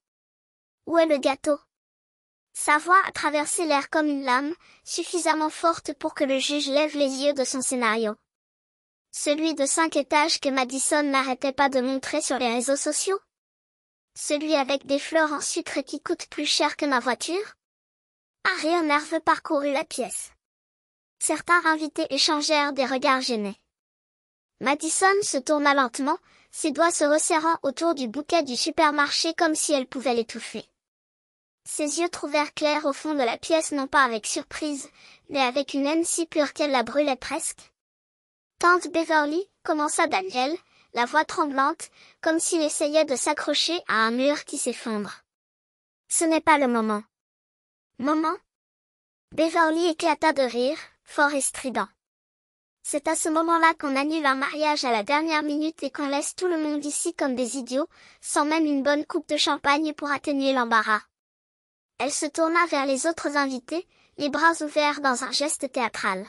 Où est le gâteau? Sa voix a traversé l'air comme une lame, suffisamment forte pour que le juge lève les yeux de son scénario. Celui de 5 étages que Madison n'arrêtait pas de montrer sur les réseaux sociaux? Celui avec des fleurs en sucre qui coûte plus cher que ma voiture? Un rire nerveux parcourut la pièce. Certains invités échangèrent des regards gênés. Madison se tourna lentement, ses doigts se resserrant autour du bouquet du supermarché comme si elle pouvait l'étouffer. Ses yeux trouvèrent Claire au fond de la pièce non pas avec surprise, mais avec une haine si pure qu'elle la brûlait presque. Tante Beverly, commença Daniel, la voix tremblante, comme s'il essayait de s'accrocher à un mur qui s'effondre. Ce n'est pas le moment. Moment? Beverly éclata de rire, fort et strident. C'est à ce moment-là qu'on annule un mariage à la dernière minute et qu'on laisse tout le monde ici comme des idiots, sans même une bonne coupe de champagne pour atténuer l'embarras. Elle se tourna vers les autres invités, les bras ouverts dans un geste théâtral.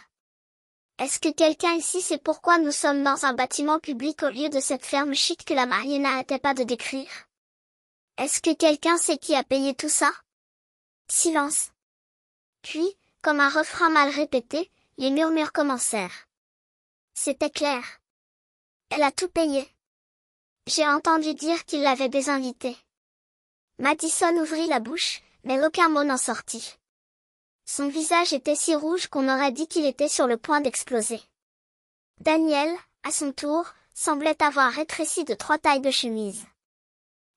Est-ce que quelqu'un ici sait pourquoi nous sommes dans un bâtiment public au lieu de cette ferme chic que la mariée n'arrêtait pas de décrire? Est-ce que quelqu'un sait qui a payé tout ça? Silence. Puis, comme un refrain mal répété, les murmures commencèrent. C'était Claire. Elle a tout payé. J'ai entendu dire qu'il l'avait désinvitée. Madison ouvrit la bouche, mais aucun mot n'en sortit. Son visage était si rouge qu'on aurait dit qu'il était sur le point d'exploser. Daniel, à son tour, semblait avoir rétréci de 3 tailles de chemise.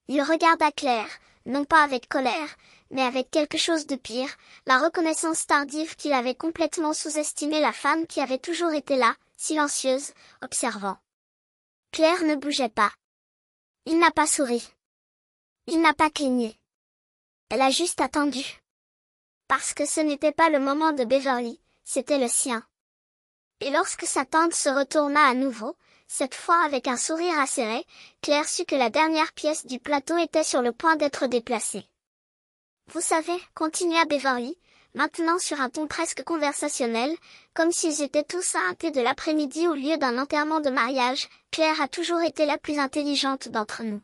Il regarda Claire, non pas avec colère, mais avec quelque chose de pire, la reconnaissance tardive qu'il avait complètement sous-estimé la femme qui avait toujours été là, silencieuse, observant. Claire ne bougeait pas. Il n'a pas souri. Il n'a pas cligné. Elle a juste attendu. Parce que ce n'était pas le moment de Beverly, c'était le sien. Et lorsque sa tante se retourna à nouveau, cette fois avec un sourire acéré, Claire sut que la dernière pièce du plateau était sur le point d'être déplacée. Vous savez, continua Beverly, maintenant sur un ton presque conversationnel, comme s'ils étaient tous à un thé de l'après-midi au lieu d'un enterrement de mariage, Claire a toujours été la plus intelligente d'entre nous.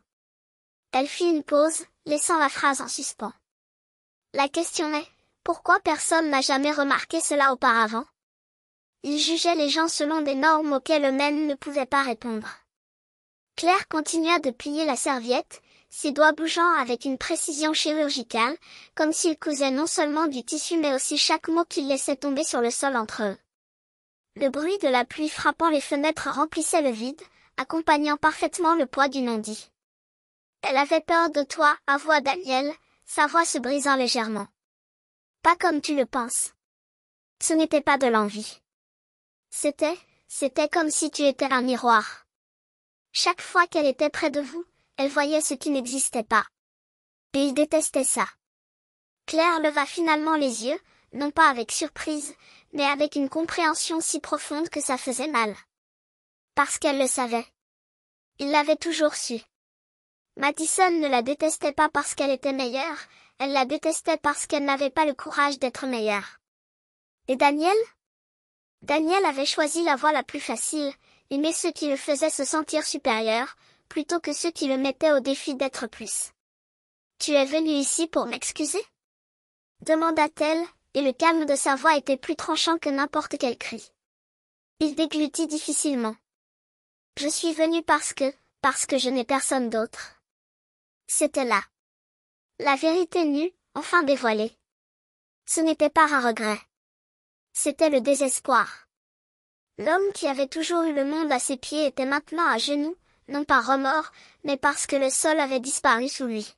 Elle fit une pause, laissant la phrase en suspens. La question est, pourquoi personne n'a jamais remarqué cela auparavant? Il jugeait les gens selon des normes auxquelles eux-mêmes ne pouvaient pas répondre. Claire continua de plier la serviette, ses doigts bougeant avec une précision chirurgicale, comme s'il cousait non seulement du tissu mais aussi chaque mot qu'il laissait tomber sur le sol entre eux. Le bruit de la pluie frappant les fenêtres remplissait le vide, accompagnant parfaitement le poids du non-dit. Elle avait peur de toi, avoua Daniel, sa voix se brisant légèrement. Pas comme tu le penses. Ce n'était pas de l'envie. C'était comme si tu étais un miroir. Chaque fois qu'elle était près de vous, elle voyait ce qui n'existait pas. Et il détestait ça. Claire leva finalement les yeux, non pas avec surprise, mais avec une compréhension si profonde que ça faisait mal. Parce qu'elle le savait. Il l'avait toujours su. Madison ne la détestait pas parce qu'elle était meilleure, elle la détestait parce qu'elle n'avait pas le courage d'être meilleure. Et Daniel? Daniel avait choisi la voie la plus facile, aimer ceux qui le faisaient se sentir supérieur, plutôt que ceux qui le mettaient au défi d'être plus. Tu es venu ici pour m'excuser? Demanda-t-elle, et le calme de sa voix était plus tranchant que n'importe quel cri. Il déglutit difficilement. Je suis venu parce que je n'ai personne d'autre. C'était là. La vérité nue, enfin dévoilée. Ce n'était pas un regret. C'était le désespoir. L'homme qui avait toujours eu le monde à ses pieds était maintenant à genoux, non par remords, mais parce que le sol avait disparu sous lui.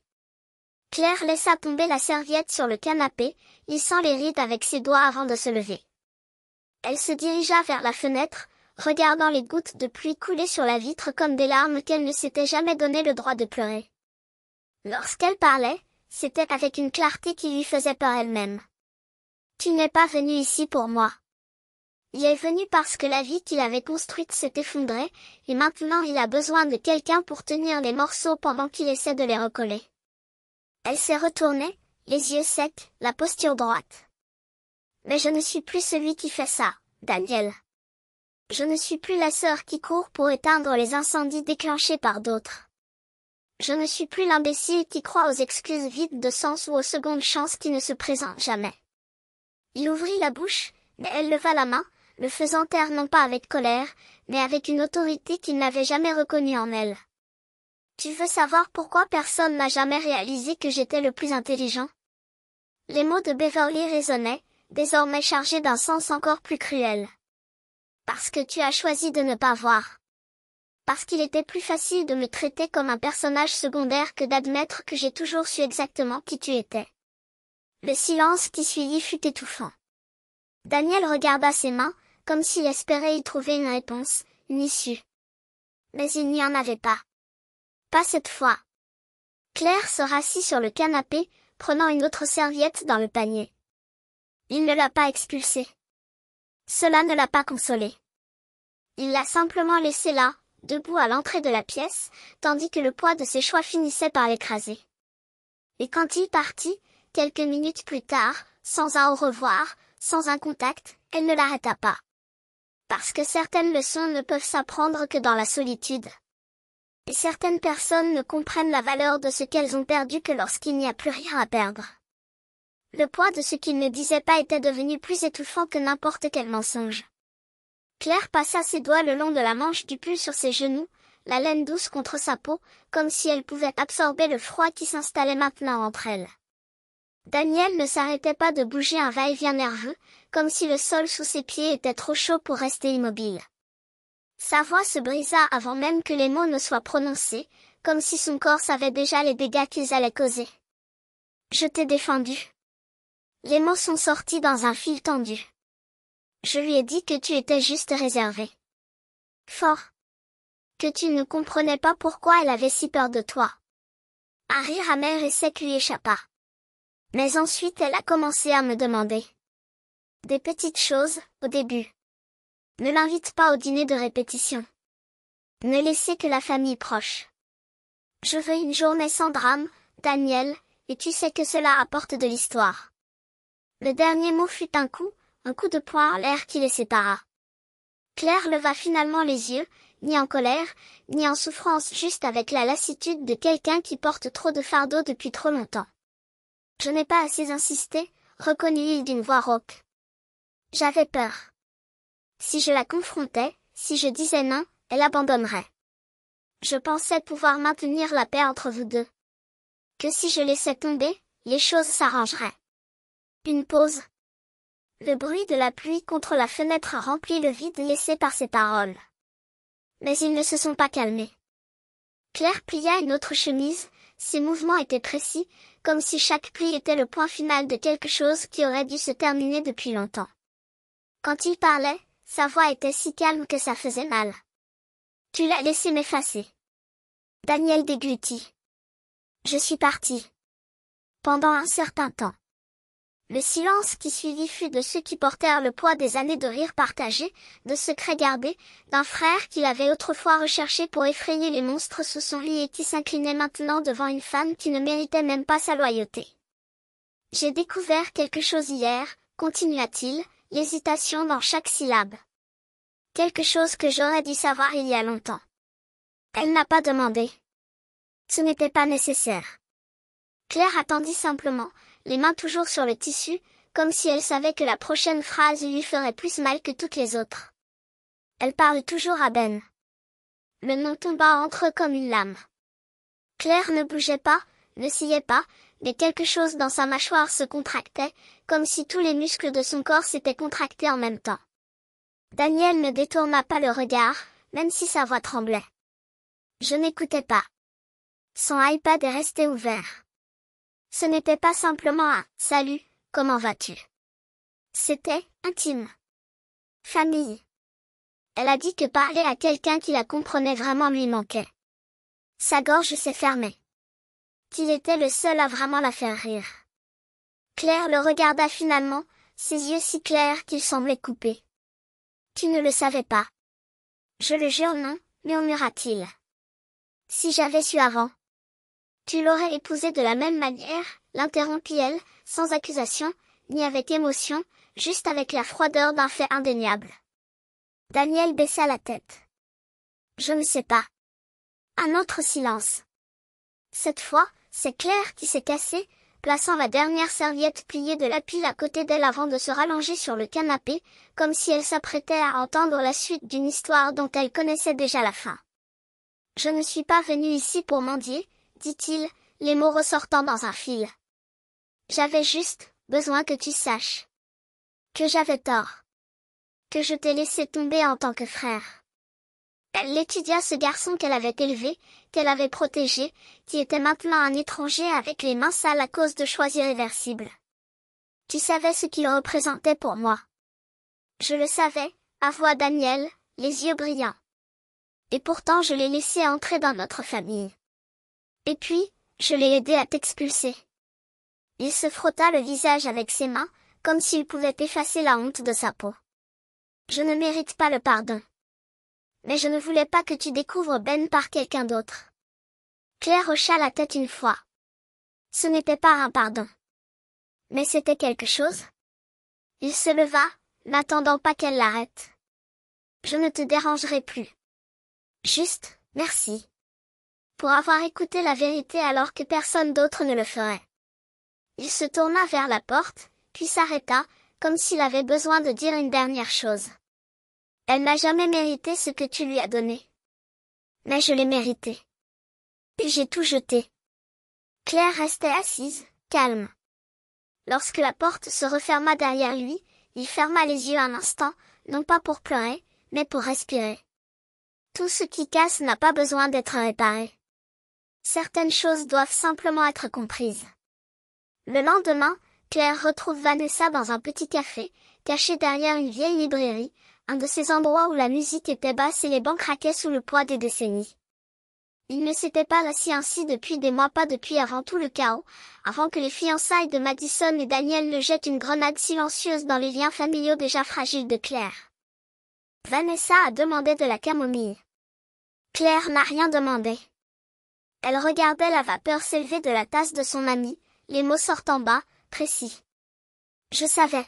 Claire laissa tomber la serviette sur le canapé, hissant les rides avec ses doigts avant de se lever. Elle se dirigea vers la fenêtre, regardant les gouttes de pluie couler sur la vitre comme des larmes qu'elle ne s'était jamais donné le droit de pleurer. Lorsqu'elle parlait, c'était avec une clarté qui lui faisait peur elle-même. Tu n'es pas venu ici pour moi. Il est venu parce que la vie qu'il avait construite s'est effondrée, et maintenant il a besoin de quelqu'un pour tenir les morceaux pendant qu'il essaie de les recoller. Elle s'est retournée, les yeux secs, la posture droite. Mais je ne suis plus celui qui fait ça, Daniel. Je ne suis plus la sœur qui court pour éteindre les incendies déclenchés par d'autres. Je ne suis plus l'imbécile qui croit aux excuses vides de sens ou aux secondes chances qui ne se présentent jamais. Il ouvrit la bouche, mais elle leva la main, le faisant taire non pas avec colère, mais avec une autorité qu'il n'avait jamais reconnue en elle. Tu veux savoir pourquoi personne n'a jamais réalisé que j'étais le plus intelligent? Les mots de Beverly résonnaient, désormais chargés d'un sens encore plus cruel. Parce que tu as choisi de ne pas voir. Parce qu'il était plus facile de me traiter comme un personnage secondaire que d'admettre que j'ai toujours su exactement qui tu étais. Le silence qui suivit fut étouffant. Daniel regarda ses mains, comme s'il espérait y trouver une réponse, une issue. Mais il n'y en avait pas. Pas cette fois. Claire se rassit sur le canapé, prenant une autre serviette dans le panier. Il ne l'a pas expulsée. Cela ne l'a pas consolée. Il l'a simplement laissée là, debout à l'entrée de la pièce, tandis que le poids de ses choix finissait par l'écraser. Et quand il partit, quelques minutes plus tard, sans un au revoir, sans un contact, elle ne l'arrêta pas. Parce que certaines leçons ne peuvent s'apprendre que dans la solitude. Et certaines personnes ne comprennent la valeur de ce qu'elles ont perdu que lorsqu'il n'y a plus rien à perdre. Le poids de ce qu'il ne disait pas était devenu plus étouffant que n'importe quel mensonge. Claire passa ses doigts le long de la manche du pull sur ses genoux, la laine douce contre sa peau, comme si elle pouvait absorber le froid qui s'installait maintenant entre elles. Daniel ne s'arrêtait pas de bouger un va-et-vient nerveux, comme si le sol sous ses pieds était trop chaud pour rester immobile. Sa voix se brisa avant même que les mots ne soient prononcés, comme si son corps savait déjà les dégâts qu'ils allaient causer. Je t'ai défendu. Les mots sont sortis dans un fil tendu. Je lui ai dit que tu étais juste réservé. Fort. Que tu ne comprenais pas pourquoi elle avait si peur de toi. Un rire amer et sec lui échappa. Mais ensuite elle a commencé à me demander. Des petites choses, au début. Ne l'invite pas au dîner de répétition. Ne laissez que la famille proche. Je veux une journée sans drame, Daniel, et tu sais que cela apporte de l'histoire. Le dernier mot fut un coup de poing en l'air qui les sépara. Claire leva finalement les yeux, ni en colère, ni en souffrance, juste avec la lassitude de quelqu'un qui porte trop de fardeau depuis trop longtemps. Je n'ai pas assez insisté, reconnut-il d'une voix rauque. J'avais peur. Si je la confrontais, si je disais non, elle abandonnerait. Je pensais pouvoir maintenir la paix entre vous deux. Que si je laissais tomber, les choses s'arrangeraient. Une pause. Le bruit de la pluie contre la fenêtre remplit le vide laissé par ces paroles. Mais ils ne se sont pas calmés. Claire plia une autre chemise, ses mouvements étaient précis, comme si chaque pli était le point final de quelque chose qui aurait dû se terminer depuis longtemps. Quand il parlait, sa voix était si calme que ça faisait mal. Tu l'as laissé m'effacer. Daniel déglutit. Je suis partie. pendant un certain temps. Le silence qui suivit fut de ceux qui portèrent le poids des années de rires partagés, de secrets gardés, d'un frère qu'il avait autrefois recherché pour effrayer les monstres sous son lit et qui s'inclinait maintenant devant une femme qui ne méritait même pas sa loyauté. J'ai découvert quelque chose hier, continua-t-il, l'hésitation dans chaque syllabe. Quelque chose que j'aurais dû savoir il y a longtemps. Elle n'a pas demandé. Ce n'était pas nécessaire. Claire attendit simplement, les mains toujours sur le tissu, comme si elle savait que la prochaine phrase lui ferait plus mal que toutes les autres. Elle parle toujours à Ben. Le nom tomba entre eux comme une lame. Claire ne bougeait pas, ne sciait pas, mais quelque chose dans sa mâchoire se contractait, comme si tous les muscles de son corps s'étaient contractés en même temps. Daniel ne détourna pas le regard, même si sa voix tremblait. Je n'écoutais pas. Son iPad est resté ouvert. Ce n'était pas simplement un « Salut, comment vas-tu ?» C'était intime. Famille. Elle a dit que parler à quelqu'un qui la comprenait vraiment lui manquait. Sa gorge s'est fermée. Qu'il était le seul à vraiment la faire rire. Claire le regarda finalement, ses yeux si clairs qu'ils semblaient coupés. « Tu ne le savais pas. »« Je le jure non, » murmura-t-il. « Si j'avais su avant. »« Tu l'aurais épousé de la même manière » l'interrompit-elle, sans accusation, ni avec émotion, juste avec la froideur d'un fait indéniable. Daniel baissa la tête. « Je ne sais pas. » Un autre silence. Cette fois, c'est Claire qui s'est cassée, plaçant la dernière serviette pliée de la pile à côté d'elle avant de se rallonger sur le canapé, comme si elle s'apprêtait à entendre la suite d'une histoire dont elle connaissait déjà la fin. « Je ne suis pas venu ici pour mendier, » dit-il, les mots ressortant dans un fil. J'avais juste besoin que tu saches que j'avais tort, que je t'ai laissé tomber en tant que frère. Elle étudia ce garçon qu'elle avait élevé, qu'elle avait protégé, qui était maintenant un étranger avec les mains sales à cause de choix irréversibles. Tu savais ce qu'il représentait pour moi. Je le savais, avoua Daniel, les yeux brillants. Et pourtant je l'ai laissé entrer dans notre famille. Et puis, je l'ai aidé à t'expulser. Il se frotta le visage avec ses mains, comme s'il pouvait effacer la honte de sa peau. Je ne mérite pas le pardon. Mais je ne voulais pas que tu découvres Ben par quelqu'un d'autre. Claire hocha la tête une fois. Ce n'était pas un pardon. Mais c'était quelque chose. Il se leva, n'attendant pas qu'elle l'arrête. Je ne te dérangerai plus. Juste, merci. Pour avoir écouté la vérité alors que personne d'autre ne le ferait. Il se tourna vers la porte, puis s'arrêta, comme s'il avait besoin de dire une dernière chose. Elle n'a jamais mérité ce que tu lui as donné. Mais je l'ai mérité. Puis j'ai tout jeté. Claire restait assise, calme. Lorsque la porte se referma derrière lui, il ferma les yeux un instant, non pas pour pleurer, mais pour respirer. Tout ce qui casse n'a pas besoin d'être réparé. Certaines choses doivent simplement être comprises. Le lendemain, Claire retrouve Vanessa dans un petit café, caché derrière une vieille librairie, un de ces endroits où la musique était basse et les bancs craquaient sous le poids des décennies. Il ne s'était pas assis ainsi depuis des mois, pas depuis avant tout le chaos, avant que les fiançailles de Madison et Daniel ne jettent une grenade silencieuse dans les liens familiaux déjà fragiles de Claire. Vanessa a demandé de la camomille. Claire n'a rien demandé. Elle regardait la vapeur s'élever de la tasse de son amie, les mots sortant bas, précis. Je savais.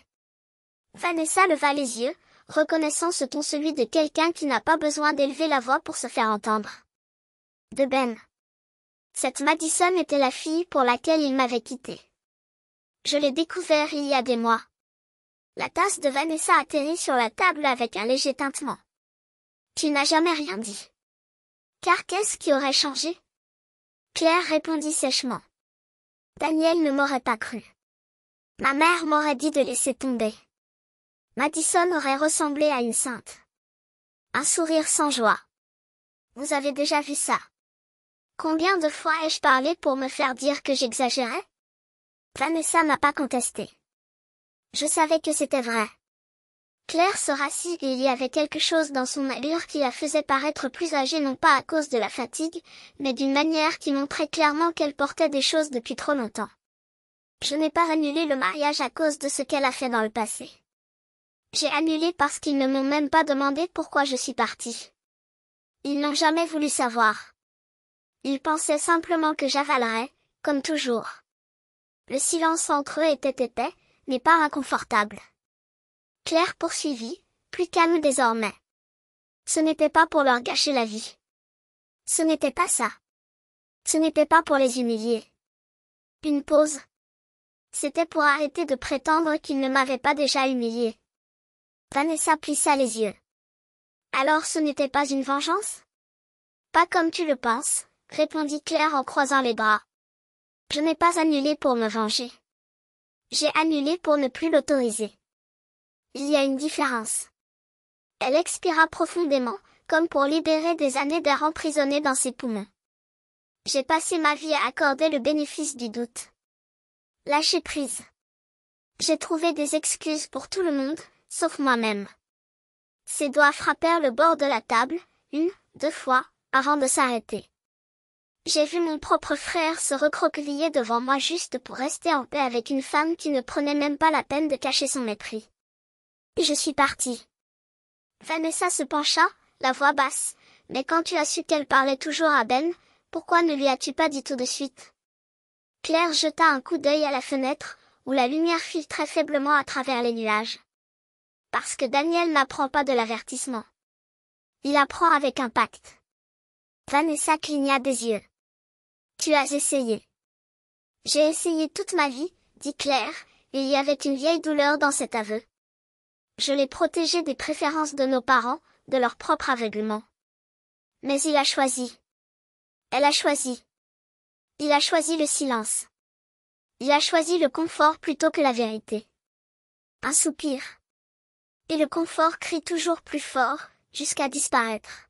Vanessa leva les yeux, reconnaissant ce ton, celui de quelqu'un qui n'a pas besoin d'élever la voix pour se faire entendre. De Ben. Cette Madison était la fille pour laquelle il m'avait quitté. Je l'ai découvert il y a des mois. La tasse de Vanessa atterrit sur la table avec un léger tintement. Tu n'as jamais rien dit. Car qu'est-ce qui aurait changé? Claire répondit sèchement. Daniel ne m'aurait pas cru. Ma mère m'aurait dit de laisser tomber. Madison aurait ressemblé à une sainte. Un sourire sans joie. Vous avez déjà vu ça? Combien de fois ai-je parlé pour me faire dire que j'exagérais? Vanessa n'a pas contesté. Je savais que c'était vrai. Claire se rassit et il y avait quelque chose dans son allure qui la faisait paraître plus âgée, non pas à cause de la fatigue, mais d'une manière qui montrait clairement qu'elle portait des choses depuis trop longtemps. Je n'ai pas annulé le mariage à cause de ce qu'elle a fait dans le passé. J'ai annulé parce qu'ils ne m'ont même pas demandé pourquoi je suis partie. Ils n'ont jamais voulu savoir. Ils pensaient simplement que j'avalerais, comme toujours. Le silence entre eux était épais, mais pas inconfortable. Claire poursuivit, plus calme désormais. Ce n'était pas pour leur gâcher la vie. Ce n'était pas ça. Ce n'était pas pour les humilier. Une pause. C'était pour arrêter de prétendre qu'ils ne m'avaient pas déjà humilié. Vanessa plissa les yeux. Alors ce n'était pas une vengeance? Pas comme tu le penses, répondit Claire en croisant les bras. Je n'ai pas annulé pour me venger. J'ai annulé pour ne plus l'autoriser. Il y a une différence. Elle expira profondément, comme pour libérer des années d'air emprisonné dans ses poumons. J'ai passé ma vie à accorder le bénéfice du doute. Lâcher prise. J'ai trouvé des excuses pour tout le monde, sauf moi-même. Ses doigts frappèrent le bord de la table, 1, 2 fois, avant de s'arrêter. J'ai vu mon propre frère se recroqueviller devant moi juste pour rester en paix avec une femme qui ne prenait même pas la peine de cacher son mépris. Et je suis partie. Vanessa se pencha, la voix basse. Mais quand tu as su qu'elle parlait toujours à Ben, pourquoi ne lui as-tu pas dit tout de suite? Claire jeta un coup d'œil à la fenêtre, où la lumière filtrait faiblement à travers les nuages. Parce que Daniel n'apprend pas de l'avertissement. Il apprend avec un pacte. Vanessa cligna des yeux. Tu as essayé. J'ai essayé toute ma vie, dit Claire, et il y avait une vieille douleur dans cet aveu. Je l'ai protégé des préférences de nos parents, de leur propre aveuglement. Mais il a choisi. Elle a choisi. Il a choisi le silence. Il a choisi le confort plutôt que la vérité. Un soupir. Et le confort crie toujours plus fort, jusqu'à disparaître.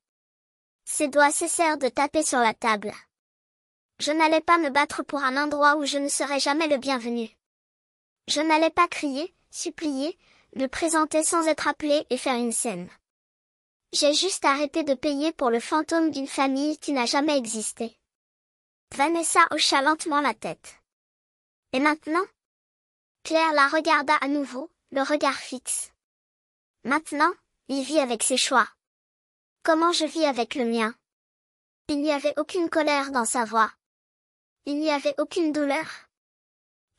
Ses doigts cessèrent de taper sur la table. Je n'allais pas me battre pour un endroit où je ne serais jamais le bienvenu. Je n'allais pas crier, supplier, me présenter sans être appelé et faire une scène. J'ai juste arrêté de payer pour le fantôme d'une famille qui n'a jamais existé. Vanessa hocha lentement la tête. Et maintenant? Claire la regarda à nouveau, le regard fixe. Maintenant, il vit avec ses choix. Comment je vis avec le mien? Il n'y avait aucune colère dans sa voix. Il n'y avait aucune douleur.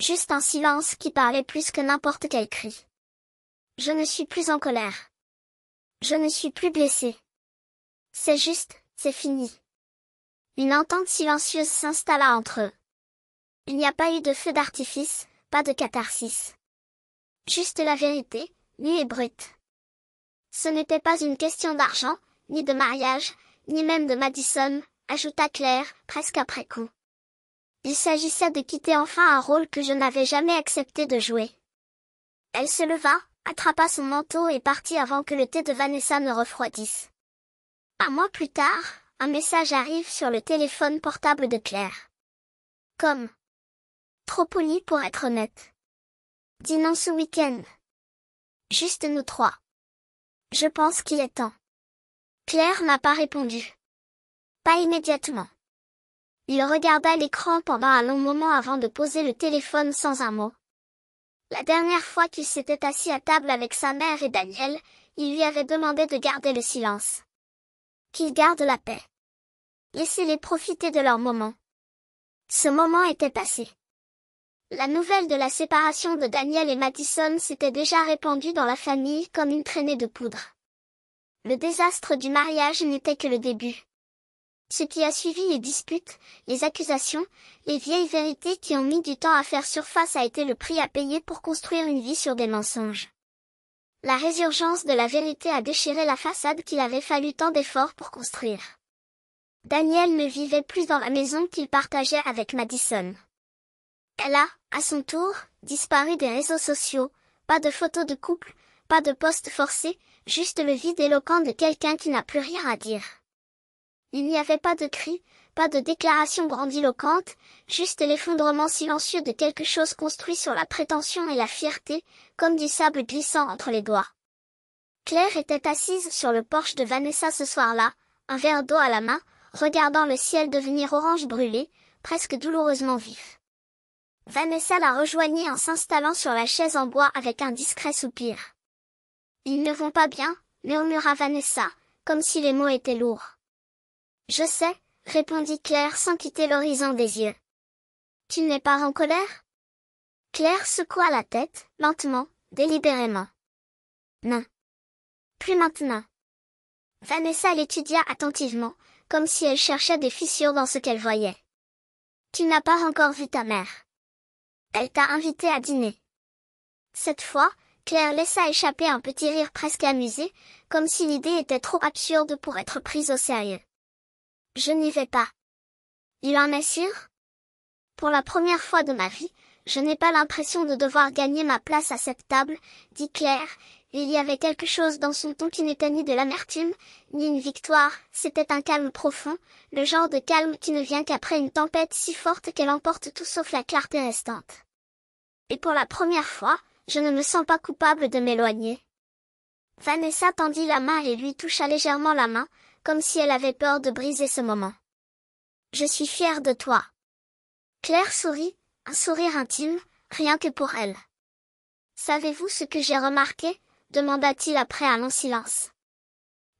Juste un silence qui parlait plus que n'importe quel cri. Je ne suis plus en colère. Je ne suis plus blessée. C'est juste, c'est fini. Une entente silencieuse s'installa entre eux. Il n'y a pas eu de feu d'artifice, pas de catharsis. Juste la vérité, nue et brute. Ce n'était pas une question d'argent, ni de mariage, ni même de Madison, ajouta Claire, presque après coup. Il s'agissait de quitter enfin un rôle que je n'avais jamais accepté de jouer. Elle se leva, attrapa son manteau et partit avant que le thé de Vanessa ne refroidisse. Un mois plus tard, un message arrive sur le téléphone portable de Claire. Comme. Trop poli pour être honnête. Dînons ce week-end. Juste nous trois. Je pense qu'il est temps. Claire n'a pas répondu. Pas immédiatement. Il regarda l'écran pendant un long moment avant de poser le téléphone sans un mot. La dernière fois qu'il s'était assis à table avec sa mère et Daniel, il lui avait demandé de garder le silence. Qu'ils gardent la paix. Laissez-les profiter de leur moment. Ce moment était passé. La nouvelle de la séparation de Daniel et Madison s'était déjà répandue dans la famille comme une traînée de poudre. Le désastre du mariage n'était que le début. Ce qui a suivi les disputes, les accusations, les vieilles vérités qui ont mis du temps à faire surface a été le prix à payer pour construire une vie sur des mensonges. La résurgence de la vérité a déchiré la façade qu'il avait fallu tant d'efforts pour construire. Daniel ne vivait plus dans la maison qu'il partageait avec Madison. Elle a, à son tour, disparu des réseaux sociaux, pas de photos de couple, pas de posts forcés, juste le vide éloquent de quelqu'un qui n'a plus rien à dire. Il n'y avait pas de cris, pas de déclarations grandiloquentes, juste l'effondrement silencieux de quelque chose construit sur la prétention et la fierté, comme du sable glissant entre les doigts. Claire était assise sur le porche de Vanessa ce soir-là, un verre d'eau à la main, regardant le ciel devenir orange brûlé, presque douloureusement vif. Vanessa la rejoignit en s'installant sur la chaise en bois avec un discret soupir. Ils ne vont pas bien, murmura Vanessa, comme si les mots étaient lourds. Je sais, répondit Claire sans quitter l'horizon des yeux. Tu n'es pas en colère? Claire secoua la tête, lentement, délibérément. Non. Plus maintenant. Vanessa l'étudia attentivement, comme si elle cherchait des fissures dans ce qu'elle voyait. Tu n'as pas encore vu ta mère. Elle t'a invité à dîner. Cette fois, Claire laissa échapper un petit rire presque amusé, comme si l'idée était trop absurde pour être prise au sérieux. Je n'y vais pas. Il en est sûr? Pour la première fois de ma vie, je n'ai pas l'impression de devoir gagner ma place à cette table, dit Claire. Il y avait quelque chose dans son ton qui n'était ni de l'amertume, ni une victoire, c'était un calme profond, le genre de calme qui ne vient qu'après une tempête si forte qu'elle emporte tout sauf la clarté restante. Et pour la première fois, je ne me sens pas coupable de m'éloigner. Vanessa tendit la main et lui toucha légèrement la main, comme si elle avait peur de briser ce moment. Je suis fière de toi. Claire sourit, un sourire intime, rien que pour elle. Savez-vous ce que j'ai remarqué? Demanda-t-il après un long silence.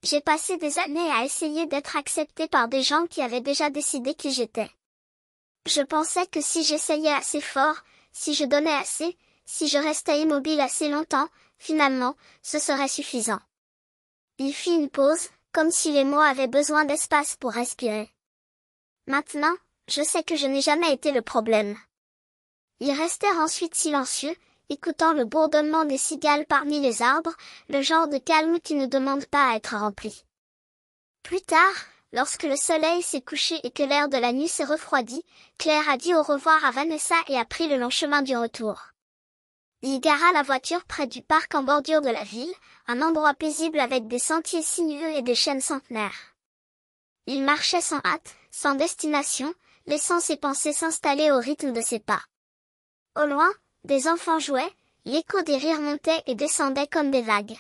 J'ai passé des années à essayer d'être acceptée par des gens qui avaient déjà décidé qui j'étais. Je pensais que si j'essayais assez fort, si je donnais assez, si je restais immobile assez longtemps, finalement, ce serait suffisant. Il fit une pause, comme si les mots avaient besoin d'espace pour respirer. Maintenant, je sais que je n'ai jamais été le problème. Ils restèrent ensuite silencieux, écoutant le bourdonnement des cigales parmi les arbres, le genre de calme qui ne demande pas à être rempli. Plus tard, lorsque le soleil s'est couché et que l'air de la nuit s'est refroidi, Claire a dit au revoir à Vanessa et a pris le long chemin du retour. Il gara la voiture près du parc en bordure de la ville, un endroit paisible avec des sentiers sinueux et des chênes centenaires. Il marchait sans hâte, sans destination, laissant ses pensées s'installer au rythme de ses pas. Au loin, des enfants jouaient, l'écho des rires montait et descendait comme des vagues.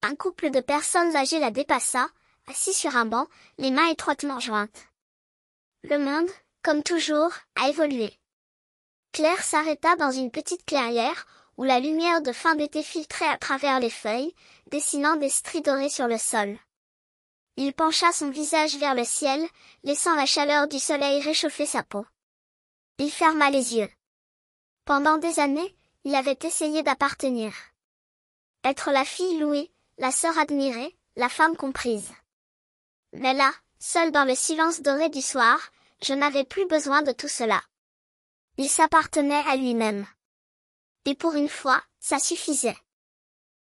Un couple de personnes âgées la dépassa, assis sur un banc, les mains étroitement jointes. Le monde, comme toujours, a évolué. Claire s'arrêta dans une petite clairière, où la lumière de fin d'été filtrait à travers les feuilles, dessinant des stries dorées sur le sol. Il pencha son visage vers le ciel, laissant la chaleur du soleil réchauffer sa peau. Il ferma les yeux. Pendant des années, il avait essayé d'appartenir. Être la fille louée, la sœur admirée, la femme comprise. Mais là, seul dans le silence doré du soir, je n'avais plus besoin de tout cela. Il s'appartenait à lui-même. Et pour une fois, ça suffisait.